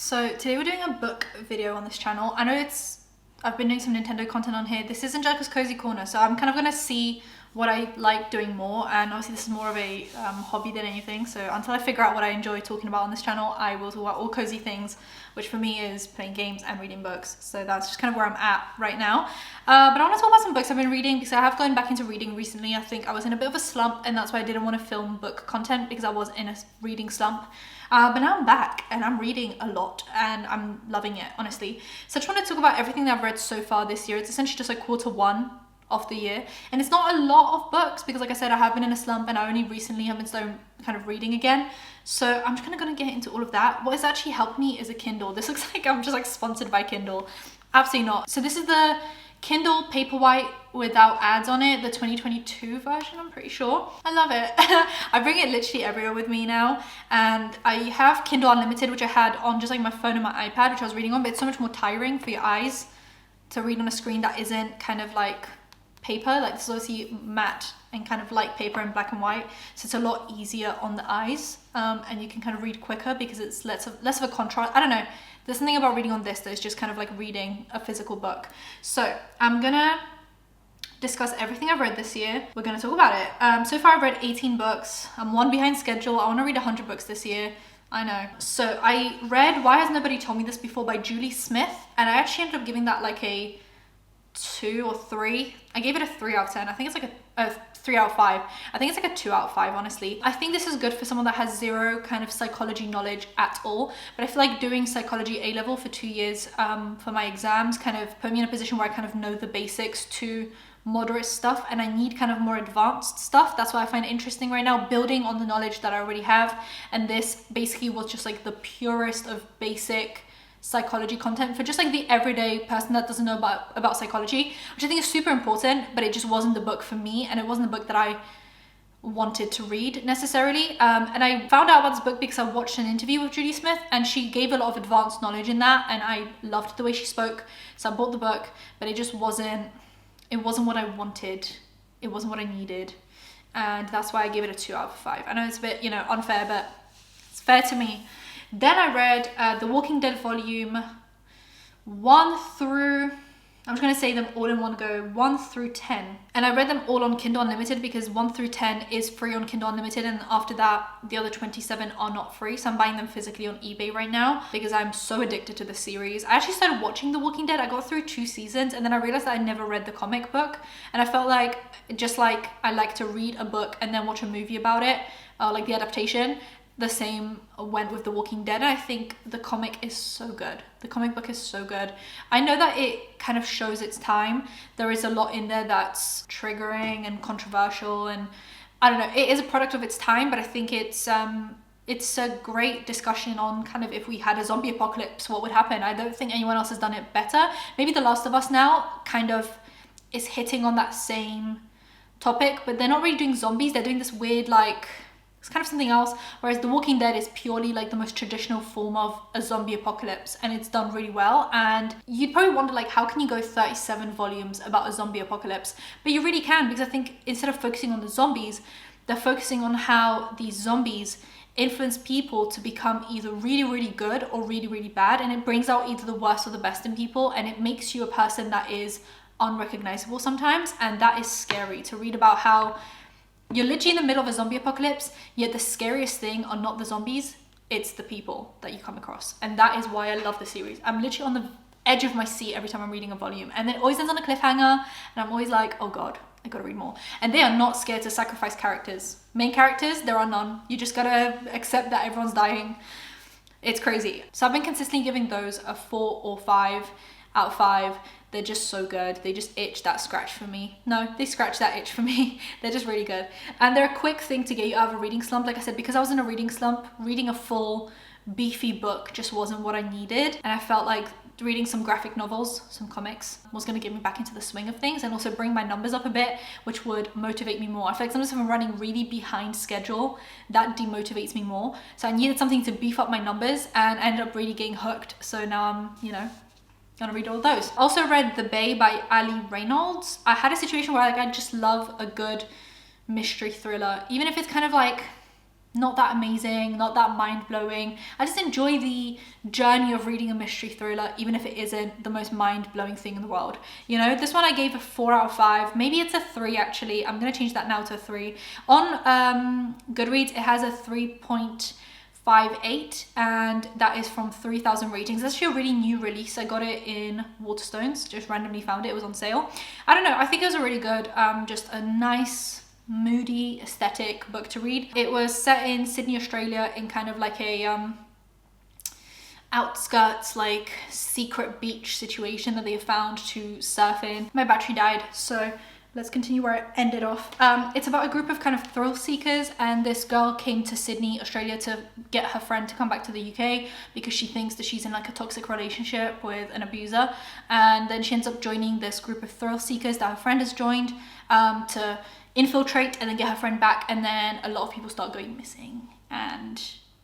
So today we're doing a book video on this channel. I know I've been doing some Nintendo content on here. This is Angelika's Cozy Corner, so I'm kind of gonna see what I like doing more, and obviously this is more of a hobby than anything, so until I figure out what I enjoy talking about on this channel, I will talk about all cozy things, which for me is playing games and reading books. So that's just kind of where I'm at right now. But I want to talk about some books I've been reading, because I have gone back into reading recently. I think I was in a bit of a slump, and that's why I didn't want to film book content, because I was in a reading slump. But now I'm back and I'm reading a lot and I'm loving it, honestly. So I just want to talk about everything that I've read so far this year. It's essentially just like quarter one of the year, and it's not a lot of books because, like I said, I have been in a slump and I only recently have been starting kind of reading again. So I'm just gonna get into all of that. What has actually helped me is a Kindle. This looks like I'm just like sponsored by Kindle. Absolutely not. So this is the Kindle Paperwhite without ads on it, the 2022 version, I'm pretty sure. I love it. I bring it literally everywhere with me now, and I have Kindle Unlimited, which I had on just like my phone and my iPad, which I was reading on, but it's so much more tiring for your eyes to read on a screen that isn't kind of like paper. Like, this is obviously matte and kind of light paper and black and white, so it's a lot easier on the eyes, and you can kind of read quicker because it's less of a contrast. I don't know, there's something about reading on this that is just kind of like reading a physical book. So I'm gonna discuss everything I've read this year. We're gonna talk about it. So far I've read 18 books. I'm one behind schedule. I want to read 100 books this year. I know. So I read Why Has Nobody Told Me This Before by Julie Smith, and I actually ended up giving that like a 2 or 3. I gave it a 3 out of 10. I think it's like a 3 out of 5. I think it's like a 2 out of 5, honestly. I think this is good for someone that has zero kind of psychology knowledge at all, but I feel like doing psychology A-level for 2 years for my exams kind of put me in a position where I kind of know the basics to moderate stuff, and I need kind of more advanced stuff. That's why I find it interesting right now, building on the knowledge that I already have, and this basically was just like the purest of basic psychology content for just like the everyday person that doesn't know about psychology, which I think is super important, but it just wasn't the book for me, and it wasn't the book that I wanted to read necessarily. And I found out about this book because I watched an interview with Julie Smith, and she gave a lot of advanced knowledge in that, and I loved the way she spoke, so I bought the book, but it just wasn't what I wanted. It wasn't what I needed, and that's why I gave it a 2 out of 5. I know it's a bit, unfair, but it's fair to me. Then I read The Walking Dead volume 1 through, I'm just going to say them all in one go, 1 through 10. And I read them all on Kindle Unlimited because 1 through 10 is free on Kindle Unlimited, and after that, the other 27 are not free. So I'm buying them physically on eBay right now because I'm so addicted to the series. I actually started watching The Walking Dead. I got through 2 seasons, and then I realized that I never read the comic book. And I felt like, just like I like to read a book and then watch a movie about it, like the adaptation, the same went with The Walking Dead. I think the comic is so good. The comic book is so good. I know that it kind of shows its time. There is a lot in there that's triggering and controversial, and I don't know, it is a product of its time, but I think it's a great discussion on kind of, if we had a zombie apocalypse, what would happen. I don't think anyone else has done it better. Maybe The Last of Us now kind of is hitting on that same topic, but they're not really doing zombies. They're doing this weird, like, it's kind of something else, whereas The Walking Dead is purely like the most traditional form of a zombie apocalypse, and it's done really well. And you'd probably wonder, like, how can you go 37 volumes about a zombie apocalypse? But you really can, because I think instead of focusing on the zombies, they're focusing on how these zombies influence people to become either really, really good or really, really bad, and it brings out either the worst or the best in people, and it makes you a person that is unrecognizable sometimes, and that is scary to read about. How you're literally in the middle of a zombie apocalypse, yet the scariest thing are not the zombies, it's the people that you come across. And that is why I love the series. I'm literally on the edge of my seat every time I'm reading a volume, and then it always ends on a cliffhanger, and I'm always like, oh god, I gotta read more. And they are not scared to sacrifice characters. Main characters, there are none. You just gotta accept that everyone's dying. It's crazy. So I've been consistently giving those a 4 or 5 out of 5. They're just so good. They just itch that scratch for me. No, they scratch that itch for me. They're just really good. And they're a quick thing to get you out of a reading slump. Like I said, because I was in a reading slump, reading a full beefy book just wasn't what I needed. And I felt like reading some graphic novels, some comics, was going to get me back into the swing of things, and also bring my numbers up a bit, which would motivate me more. I feel like sometimes if I'm running really behind schedule, that demotivates me more. So I needed something to beef up my numbers, and I ended up really getting hooked. So now I'm, gonna read all those. Also read The Bay by Ali Reynolds. I had a situation where, like, I just love a good mystery thriller, even if it's kind of like not that amazing, not that mind-blowing. I just enjoy the journey of reading a mystery thriller, even if it isn't the most mind-blowing thing in the world. You know, this one I gave a 4 out of 5. Maybe it's a 3 actually. I'm gonna change that now to a 3. On Goodreads, it has a 3.58, and that is from 3,000 ratings. It's actually a really new release. I got it in Waterstones, just randomly found it. It was on sale. I don't know, I think it was a really good, just a nice, moody, aesthetic book to read. It was set in Sydney, Australia, in kind of like a outskirts, like secret beach situation that they found to surf in. My battery died, so let's continue where it ended off. It's about a group of kind of thrill seekers, and this girl came to Sydney, Australia to get her friend to come back to the UK because she thinks that she's in like a toxic relationship with an abuser. And then she ends up joining this group of thrill seekers that her friend has joined to infiltrate and then get her friend back. And then a lot of people start going missing, and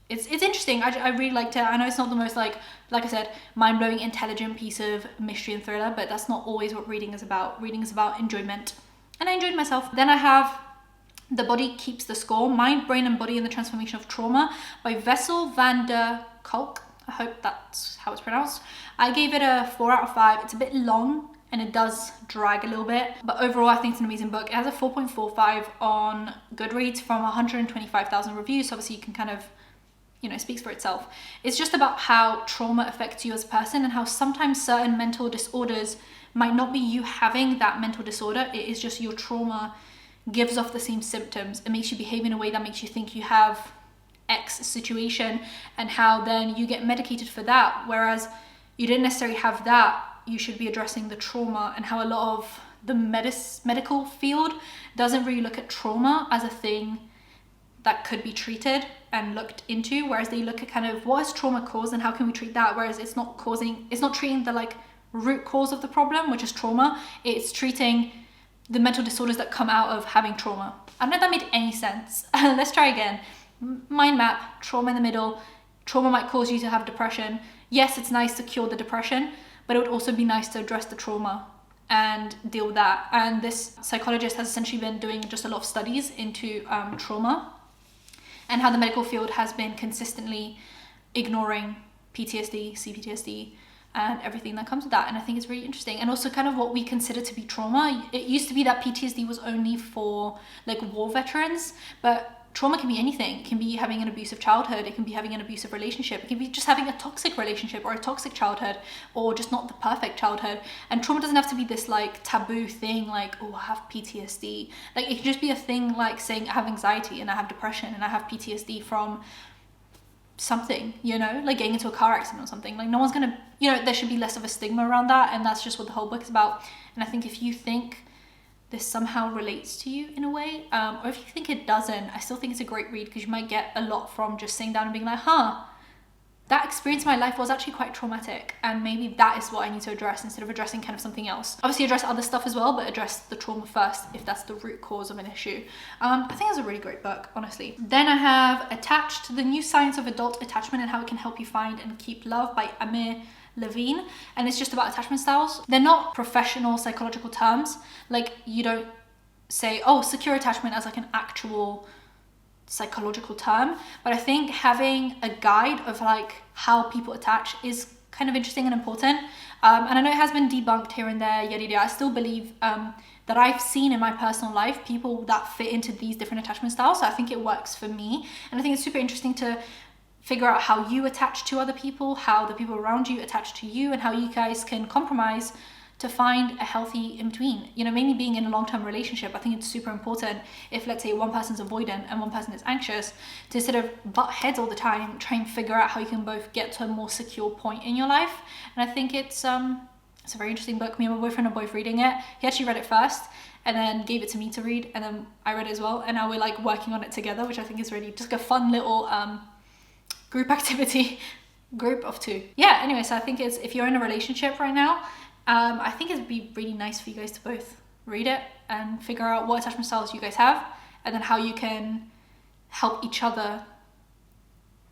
it's interesting. I really liked it. I know it's not the most like I said, mind-blowing, intelligent piece of mystery and thriller, but that's not always what reading is about. Reading is about enjoyment, and I enjoyed myself. Then I have The Body Keeps the Score, Mind, Brain and Body in the Transformation of Trauma by Wessel van der Kolk. I hope that's how it's pronounced. I gave it a 4 out of 5. It's a bit long and it does drag a little bit, but overall I think it's an amazing book. It has a 4.45 on Goodreads from 125,000 reviews, so obviously you can kind of, you know, it speaks for itself. It's just about how trauma affects you as a person, and how sometimes certain mental disorders might not be you having that mental disorder. It is just your trauma gives off the same symptoms. It makes you behave in a way that makes you think you have X situation, and how then you get medicated for that, whereas you didn't necessarily have that. You should be addressing the trauma, and how a lot of the medical field doesn't really look at trauma as a thing that could be treated and looked into, whereas they look at kind of what is trauma caused and how can we treat that, whereas it's not treating the like root cause of the problem, which is trauma. It's treating the mental disorders that come out of having trauma. I don't know if that made any sense. Let's try again. Mind map, trauma in the middle. Trauma might cause you to have depression. Yes, it's nice to cure the depression, but it would also be nice to address the trauma and deal with that. And this psychologist has essentially been doing just a lot of studies into trauma, and how the medical field has been consistently ignoring PTSD, CPTSD, and everything that comes with that. And I think it's really interesting. And also kind of what we consider to be trauma. It used to be that PTSD was only for like war veterans, but trauma can be anything. It can be having an abusive childhood, it can be having an abusive relationship, it can be just having a toxic relationship or a toxic childhood, or just not the perfect childhood. And trauma doesn't have to be this like taboo thing like, oh, I have PTSD. Like it can just be a thing like saying I have anxiety and I have depression and I have PTSD from something, you know, like getting into a car accident or something. Like no one's gonna, you know, there should be less of a stigma around that, and that's just what the whole book is about. And I think if you think this somehow relates to you in a way, or if you think it doesn't, I still think it's a great read, because you might get a lot from just sitting down and being like, that experience in my life was actually quite traumatic, and maybe that is what I need to address instead of addressing kind of something else. Obviously address other stuff as well, but address the trauma first if that's the root cause of an issue. I think it's a really great book, honestly. Then I have Attached, The New Science of Adult Attachment and How It Can Help You Find and Keep Love by Amir Levine, and it's just about attachment styles. They're not professional psychological terms. Like you don't say, oh, secure attachment as like an actual psychological term, but I think having a guide of like how people attach is kind of interesting and important. And I know it has been debunked here and there, yada yada. I still believe that I've seen in my personal life people that fit into these different attachment styles, so I think it works for me. And I think it's super interesting to figure out how you attach to other people, how the people around you attach to you, and how you guys can compromise to find a healthy in-between. You know, maybe being in a long-term relationship, I think it's super important if, let's say, one person's avoidant and one person is anxious, to instead of butt heads all the time, try and figure out how you can both get to a more secure point in your life. And I think it's a very interesting book. Me and my boyfriend are both reading it. He actually read it first and then gave it to me to read, and then I read it as well, and now we're like working on it together, which I think is really just like a fun little group activity, group of 2. Yeah, anyway, so I think it's, if you're in a relationship right now, I think it'd be really nice for you guys to both read it and figure out what attachment styles you guys have, and then how you can help each other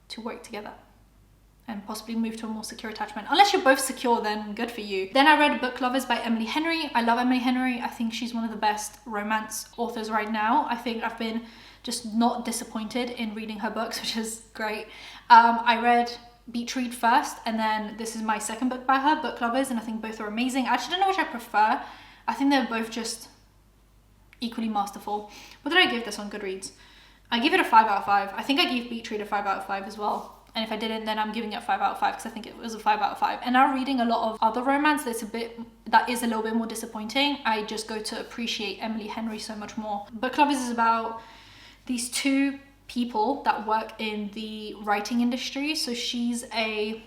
to work together. and possibly move to a more secure attachment. Unless you're both secure, then good for you. Then I read Book Lovers by Emily Henry. I love Emily Henry. I think she's one of the best romance authors right now. I think I've been just not disappointed in reading her books, which is great. I read Beach Read first, and then this is my second book by her, Book Lovers, and I think both are amazing. I actually don't know which I prefer. I think they're both just equally masterful. What did I give this on Goodreads? I give it a 5 out of 5. I think I gave Beach Read a 5 out of 5 as well. And if I didn't, then I'm giving it a 5 out of 5 because I think it was a 5 out of 5. And now reading a lot of other romance that is a little bit more disappointing, I just go to appreciate Emily Henry so much more. Book Lovers is about these two people that work in the writing industry. So she's a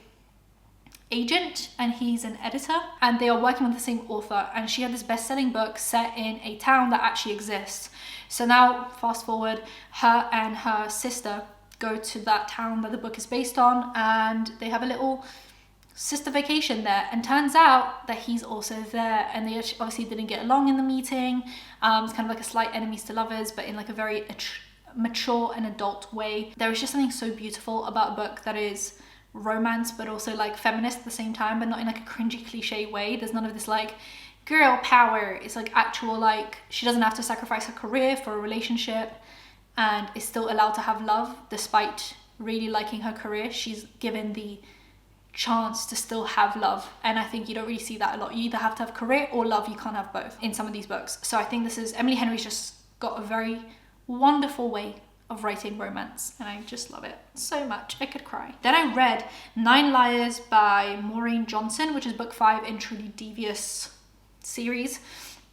agent and he's an editor, and they are working with the same author, and she had this best-selling book set in a town that actually exists. So now fast forward, her and her sister go to that town that the book is based on, and they have a little sister vacation there, and turns out that he's also there, and they obviously didn't get along in the meeting. It's kind of like a slight enemies to lovers, but in like a very mature and adult way. There is just something so beautiful about a book that is romance but also like feminist at the same time, but not in like a cringy cliche way. There's none of this like girl power. It's like actual, like, she doesn't have to sacrifice her career for a relationship and is still allowed to have love despite really liking her career. She's given the chance to still have love, and I think you don't really see that a lot. You either have to have career or love. You can't have both in some of these books. So I think this is Emily Henry's just got a very wonderful way of writing romance, and I just love it so much. I could cry. Then I read 9 Liars by Maureen Johnson, which is book 5 in Truly Devious series.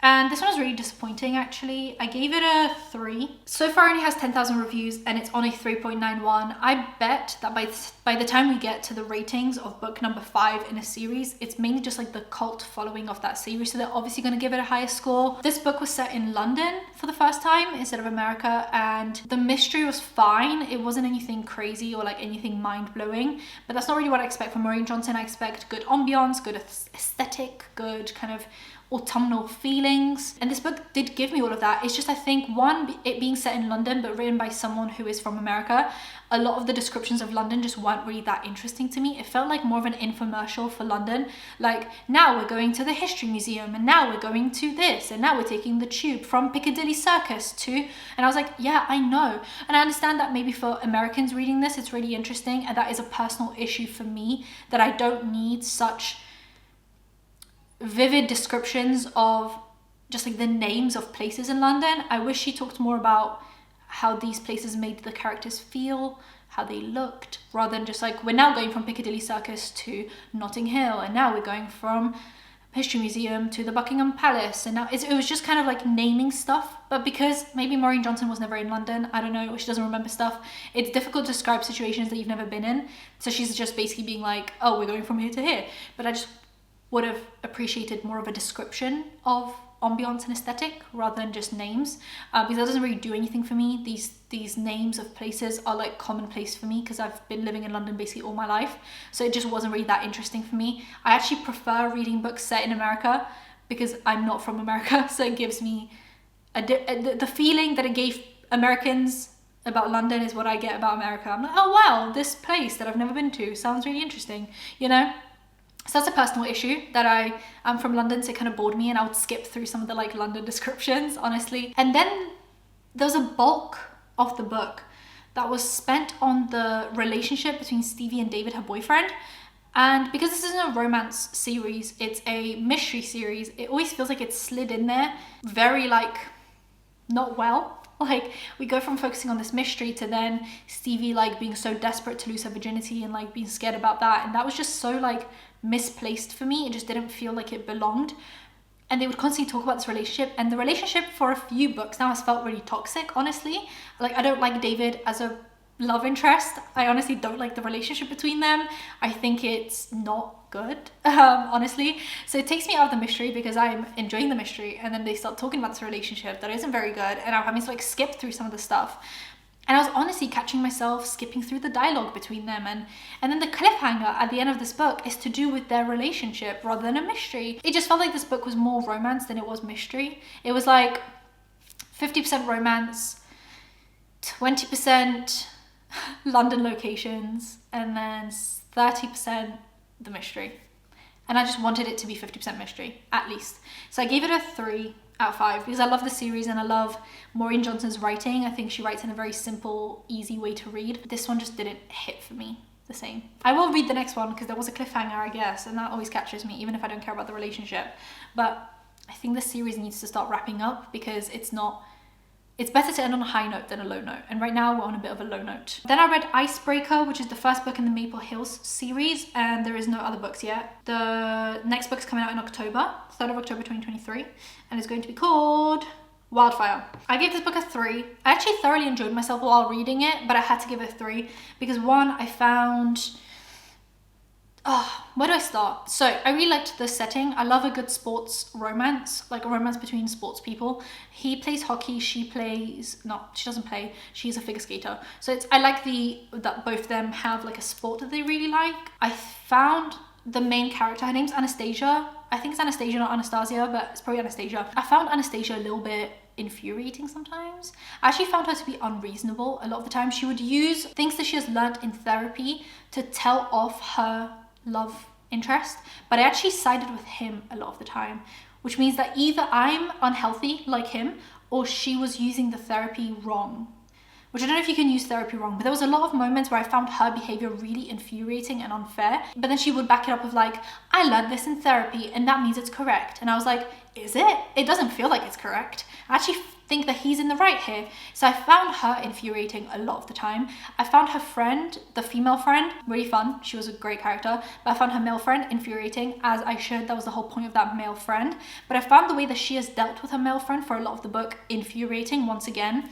And this one was really disappointing, actually. I gave it a 3. So far it only has 10,000 reviews and it's on a 3.91. I bet that by the time we get to the ratings of book number 5 in a series, it's mainly just like the cult following of that series. So they're obviously going to give it a higher score. This book was set in London for the first time instead of America, and the mystery was fine. It wasn't anything crazy or like anything mind-blowing, but that's not really what I expect from Maureen Johnson. I expect good ambiance, good aesthetic, good kind of autumnal feelings, and this book did give me all of that. It's just, I think, one, it being set in London but written by someone who is from America, a lot of the descriptions of London just weren't really that interesting to me. It felt like more of an infomercial for London, like, now we're going to the History Museum, and now we're going to this, and now we're taking the tube from Piccadilly Circus to, and I was like, yeah, I know. And I understand that maybe for Americans reading this, it's really interesting, and that is a personal issue for me, that I don't need such vivid descriptions of just like the names of places in London. I wish she talked more about how these places made the characters feel, how they looked, rather than just like, we're now going from Piccadilly Circus to Notting Hill, and now we're going from History Museum to the Buckingham Palace, and now it was just kind of like naming stuff. But because maybe Maureen Johnson was never in London, I don't know, she doesn't remember stuff, it's difficult to describe situations that you've never been in. So she's just basically being like, oh, we're going from here to here. But I just would have appreciated more of a description of ambiance and aesthetic rather than just names, because that doesn't really do anything for me. These names of places are like commonplace for me because I've been living in London basically all my life, so it just wasn't really that interesting for me. I actually prefer reading books set in America because I'm not from America, so it gives me the feeling that it gave Americans about London is what I get about America. I'm like, oh wow, this place that I've never been to sounds really interesting, you know? So that's a personal issue, that I am from London, so it kind of bored me, and I would skip through some of the like London descriptions, honestly. And then there's a bulk of the book that was spent on the relationship between Stevie and David, her boyfriend. And because this isn't a romance series, it's a mystery series, it always feels like it's slid in there very like not well. Like, we go from focusing on this mystery to then Stevie like being so desperate to lose her virginity and like being scared about that, and that was just so like misplaced for me. It just didn't feel like it belonged. And they would constantly talk about this relationship, and the relationship for a few books now has felt really toxic, honestly. Like, I don't like David as a love interest. I honestly don't like the relationship between them. I think it's not good, honestly. So it takes me out of the mystery because I'm enjoying the mystery, and then they start talking about this relationship that isn't very good, and I'm having to like skip through some of the stuff. And I was honestly catching myself skipping through the dialogue between them, and then the cliffhanger at the end of this book is to do with their relationship rather than a mystery. It just felt like this book was more romance than it was mystery. It was like 50% romance, 20% London locations, and then 30% the mystery. And I just wanted it to be 50% mystery, at least. So I gave it a 3 out of 5 because I love the series and I love Maureen Johnson's writing. I think she writes in a very simple, easy way to read. This one just didn't hit for me the same. I will read the next one because there was a cliffhanger, I guess, and that always catches me, even if I don't care about the relationship. But I think the series needs to start wrapping up because it's better to end on a high note than a low note. And right now we're on a bit of a low note. Then I read Icebreaker, which is the first book in the Maple Hills series, and there is no other books yet. The next book's coming out in October, 3rd of October 2023, and it's going to be called Wildfire. I gave this book a 3. I actually thoroughly enjoyed myself while reading it, but I had to give it a 3 because one, I found... where do I start? So I really liked the setting. I love a good sports romance, like a romance between sports people. He plays hockey, she doesn't play, she's a figure skater. So I like that both of them have like a sport that they really like. I found the main character, her name's Anastasia. I think it's Anastasia, not Anastasia, but it's probably Anastasia. I found Anastasia a little bit infuriating sometimes. I actually found her to be unreasonable a lot of the time. She would use things that she has learned in therapy to tell off her love interest, but I actually sided with him a lot of the time, which means that either I'm unhealthy like him or she was using the therapy wrong, which I don't know if you can use therapy wrong, but there was a lot of moments where I found her behavior really infuriating and unfair, but then she would back it up with like, I learned this in therapy and that means it's correct. And I was like, is it? It doesn't feel like it's correct. I actually think that he's in the right here. So I found her infuriating a lot of the time. I found her friend, the female friend, really fun. She was a great character, but I found her male friend infuriating, as I should. That was the whole point of that male friend. But I found the way that she has dealt with her male friend for a lot of the book infuriating once again.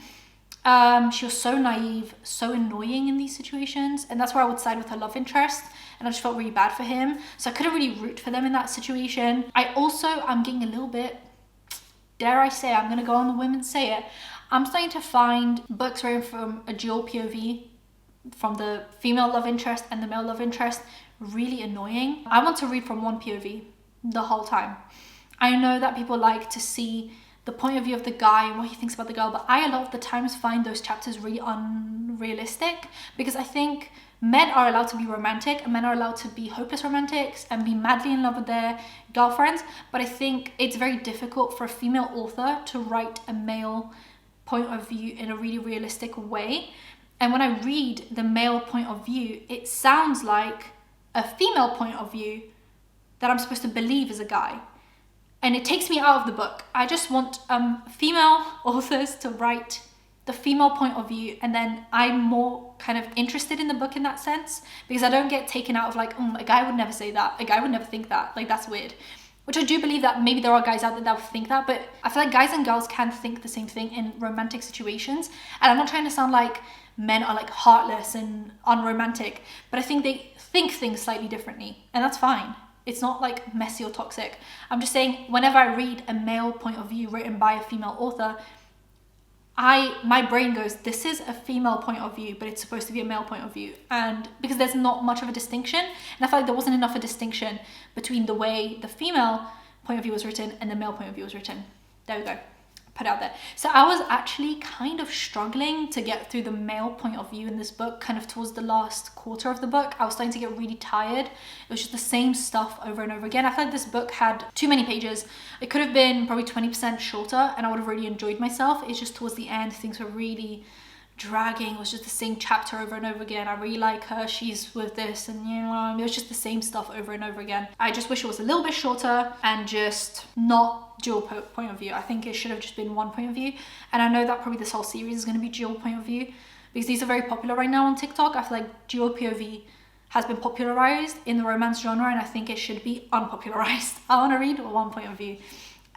She was so naive, so annoying in these situations, and that's where I would side with her love interest, and I just felt really bad for him. So I couldn't really root for them in that situation. I'm getting a little bit, dare I say, I'm gonna go on the whim and say it, I'm starting to find books written from a dual POV, from the female love interest and the male love interest, really annoying. I want to read from one POV the whole time. I know that people like to see the point of view of the guy and what he thinks about the girl, but I a lot of the times find those chapters really unrealistic, because I think men are allowed to be romantic and men are allowed to be hopeless romantics and be madly in love with their girlfriends, but I think it's very difficult for a female author to write a male point of view in a really realistic way. And when I read the male point of view, it sounds like a female point of view that I'm supposed to believe is a guy. And it takes me out of the book. I just want female authors to write the female point of view, and then I'm more kind of interested in the book in that sense, because I don't get taken out of like, a guy would never say that, a guy would never think that, like that's weird. Which I do believe that maybe there are guys out there that would think that, but I feel like guys and girls can think the same thing in romantic situations. And I'm not trying to sound like men are like heartless and unromantic, but I think they think things slightly differently, and that's fine. It's not like messy or toxic. I'm just saying, whenever I read a male point of view written by a female author, my brain goes, this is a female point of view, but it's supposed to be a male point of view. And because there's not much of a distinction, and I felt like there wasn't enough of a distinction between the way the female point of view was written and the male point of view was written. There we go. Put out there. So I was actually kind of struggling to get through the male point of view in this book, kind of towards the last quarter of the book. I was starting to get really tired. It was just the same stuff over and over again. I feel like this book had too many pages. It could have been probably 20% shorter and I would have really enjoyed myself. It's just towards the end, things were really dragging. It was just the same chapter over and over again. I really like her, she's with this, and it was just the same stuff over and over again. I just wish it was a little bit shorter and just not dual point of view. I think it should have just been one point of view, and I know that probably this whole series is going to be dual point of view because these are very popular right now on TikTok. I feel like dual POV has been popularized in the romance genre, and I think it should be unpopularized. I want to read one point of view.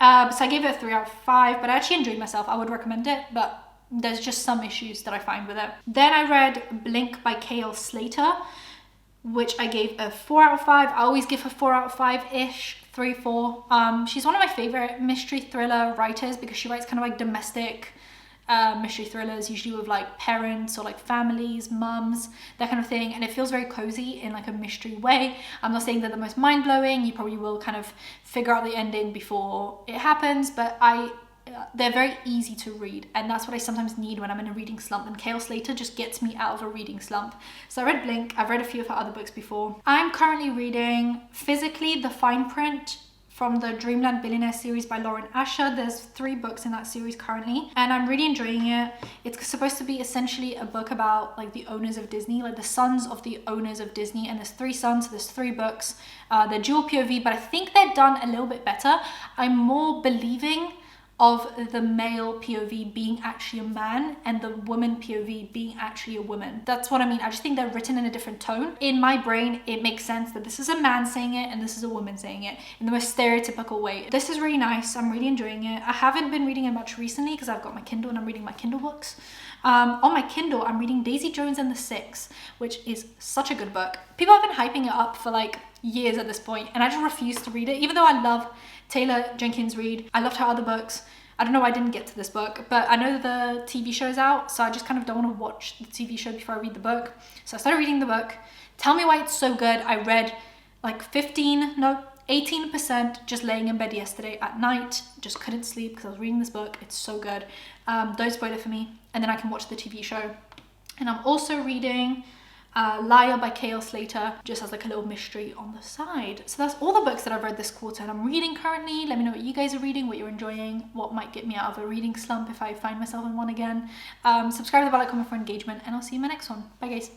So I gave it a 3 out of 5, but I actually enjoyed myself. I would recommend it, but there's just some issues that I find with it. Then I read Blink by K.L. Slater, which I gave a 4 out of 5. I always give her 4 out of 5-ish, 3, 4. She's one of my favorite mystery thriller writers because she writes kind of like domestic mystery thrillers, usually with like parents or like families, mums, that kind of thing. And it feels very cozy in like a mystery way. I'm not saying they're the most mind-blowing. You probably will kind of figure out the ending before it happens, but I they're very easy to read, and that's what I sometimes need when I'm in a reading slump, and K.L. Slater just gets me out of a reading slump. So I read Blink. I've read a few of her other books before. I'm currently reading Physically, The Fine Print from the Dreamland Billionaire series by Lauren Asher. There's 3 books in that series currently, and I'm really enjoying it. It's supposed to be essentially a book about like the owners of Disney, like the sons of the owners of Disney, and there's 3 sons, so there's 3 books. They're dual POV, but I think they're done a little bit better. I'm more believing of the male POV being actually a man and the woman POV being actually a woman. That's what I mean. I just think they're written in a different tone. In my brain, it makes sense that this is a man saying it and this is a woman saying it in the most stereotypical way. This is really nice. I'm really enjoying it. I haven't been reading it much recently because I've got my Kindle and I'm reading my Kindle books. On my Kindle, I'm reading Daisy Jones and the Six, which is such a good book. People have been hyping it up for like years at this point, and I just refuse to read it, even though I love Taylor Jenkins Reid. I loved her other books. I don't know why I didn't get to this book, but I know the TV show's out, so I just kind of don't want to watch the TV show before I read the book. So I started reading the book. Tell me why it's so good. I read like 18% just laying in bed yesterday at night. Just couldn't sleep because I was reading this book. It's so good. Don't spoil it for me. And then I can watch the TV show. And I'm also reading Liar by K.L. Slater, just as like a little mystery on the side. So that's all the books that I've read this quarter and I'm reading currently. Let me know what you guys are reading, what you're enjoying, what might get me out of a reading slump if I find myself in one again. Subscribe to the bell, like, comment for engagement, and I'll see you in my next one. Bye guys.